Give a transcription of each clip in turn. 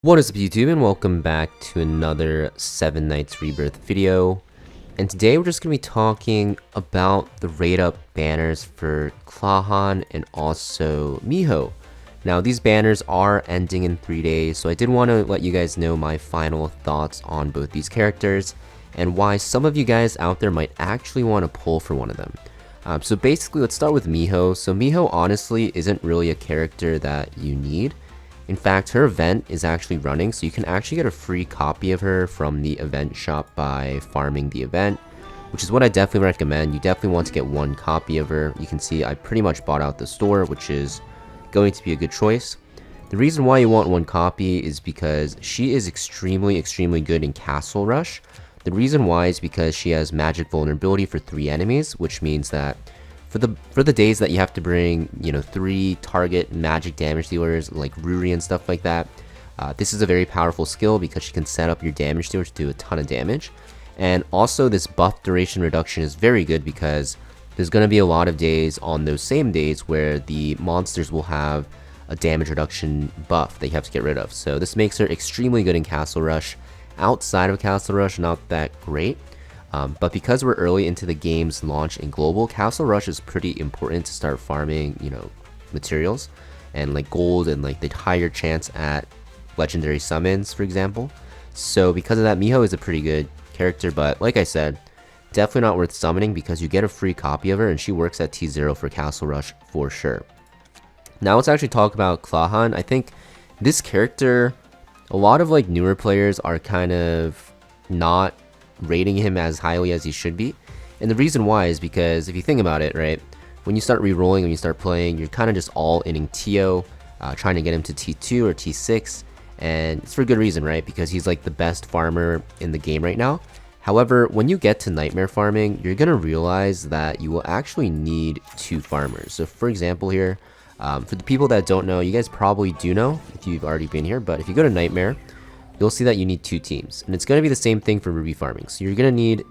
What is up YouTube, and welcome back to another 7 Nights Rebirth video. And today we're just going to be talking about the raid up banners for Klahan and also Miho. Now these banners are ending in 3 days, so I did want to let you guys know my final thoughts on both these characters and why some of you guys out there might actually want to pull for one of them. So basically, let's start with Miho. So Miho honestly isn't really a character that you need. In fact, her event is actually running, so you can actually get a free copy of her from the event shop by farming the event, which is what I definitely recommend. You definitely want to get one copy of her. You can see I pretty much bought out the store, which is going to be a good choice. The reason why you want one copy is because she is extremely good in Castle Rush. The reason why is because she has magic vulnerability for 3 enemies, which means that for the days that you have to bring, 3 target magic damage dealers like Ruri and stuff like that, this is a very powerful skill because she can set up your damage dealer to do a ton of damage. And also this buff duration reduction is very good because there's going to be a lot of days on those same days where the monsters will have a damage reduction buff that you have to get rid of. So this makes her extremely good in Castle Rush. Outside of Castle Rush, not that great. But because we're early into the game's launch in global, Castle Rush is pretty important to start farming, materials and like gold and like the higher chance at legendary summons, for example. So because of that, Miho is a pretty good character, but like I said, definitely not worth summoning because you get a free copy of her and she works at T0 for Castle Rush for sure. Now let's actually talk about Klahan. I think this character, a lot of like newer players are kind of not rating him as highly as he should be, and the reason why is because if you think about it, right, when you start re-rolling, when you start playing, you're kind of just all inning TO, trying to get him to T2 or T6, and it's for good reason, right, because he's like the best farmer in the game right now. However, when you get to nightmare farming, you're gonna realize that you will actually need 2 farmers. So for example here, for the people that don't know, you guys probably do know if you've already been here, but if you go to nightmare, you'll see that you need 2 teams, and it's going to be the same thing for Ruby farming. So you're going to need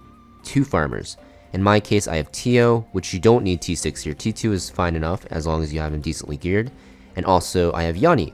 2 farmers. In my case, I have TO, which you don't need T6 here. T2 is fine enough as long as you have him decently geared. And also, I have Yanni.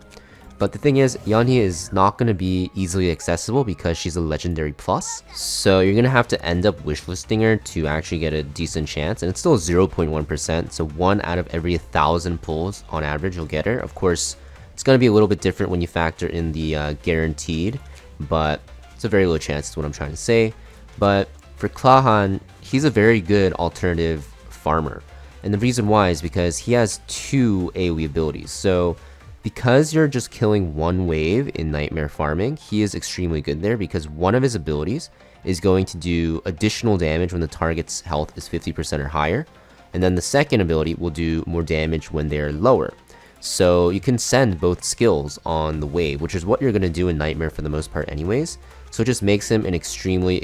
But the thing is, Yanni is not going to be easily accessible because she's a legendary plus. So you're going to have to end up wishlisting her to actually get a decent chance. And it's still 0.1%, so 1 out of every 1,000 pulls on average you'll get her. Of course, it's going to be a little bit different when you factor in the guaranteed, but it's a very low chance is what I'm trying to say. But for Klahan, he's a very good alternative farmer. And the reason why is because he has 2 AoE abilities. So because you're just killing 1 wave in nightmare farming, he is extremely good there because one of his abilities is going to do additional damage when the target's health is 50% or higher. And then the second ability will do more damage when they're lower. So you can send both skills on the wave, which is what you're going to do in Nightmare for the most part anyways. So it just makes him an extremely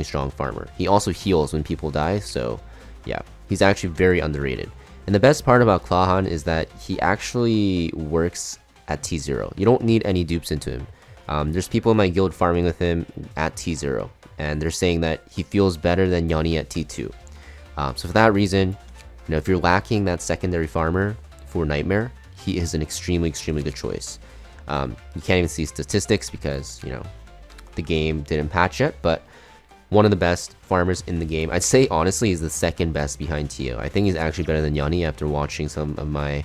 strong farmer. He also heals when people die, so yeah, he's actually very underrated. And the best part about Klahan is that he actually works at T0. You don't need any dupes into him. There's people in my guild farming with him at T0, and they're saying that he feels better than Yanni at T2. So for that reason, if you're lacking that secondary farmer for Nightmare, he is an extremely good choice. You can't even see statistics because the game didn't patch yet, but one of the best farmers in the game. I'd say honestly he's the second best behind Tio. I think he's actually better than Yanni after watching some of my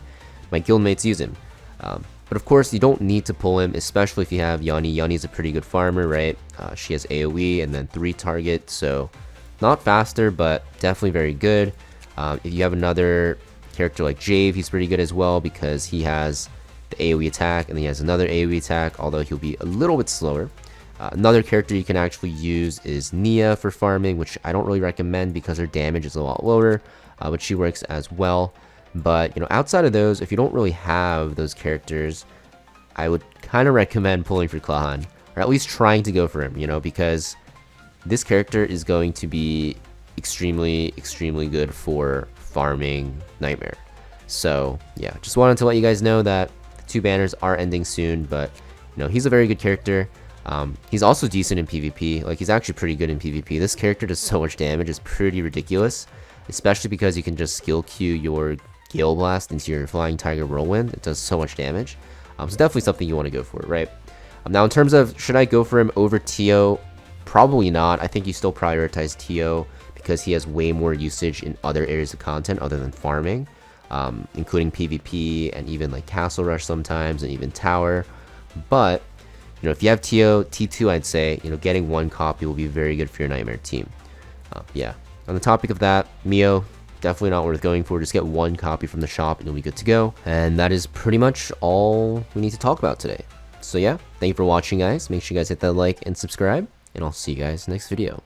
guildmates use him. But of course you don't need to pull him, especially if you have Yanni. Yanni's a pretty good farmer, right? She has AoE and then 3 target, so not faster but definitely very good. If you have another character like Jave, he's pretty good as well because he has the AoE attack and he has another AoE attack, although he'll be a little bit slower. Another character you can actually use is Nia for farming, which I don't really recommend because her damage is a lot lower, but she works as well. But outside of those, if you don't really have those characters, I would kind of recommend pulling for Klahan, or at least trying to go for him, because this character is going to be extremely good for farming Nightmare. So yeah, just wanted to let you guys know that the 2 banners are ending soon, but he's a very good character. He's also decent in PvP. Like, he's actually pretty good in PvP. This character does so much damage, it's pretty ridiculous, especially because you can just skill Q your Gale Blast into your Flying Tiger Whirlwind. It does so much damage. So definitely something you want to go for, right? Now in terms of should I go for him over Tio, probably not. I think you still prioritize Tio because he has way more usage in other areas of content other than farming, including PvP and even like Castle Rush sometimes and even Tower. But if you have Tio, T2, I'd say getting 1 copy will be very good for your Nightmare team. Yeah. On the topic of that, Miho, definitely not worth going for. Just get 1 copy from the shop and you'll be good to go. And that is pretty much all we need to talk about today. So yeah, thank you for watching, guys. Make sure you guys hit that like and subscribe, and I'll see you guys next video.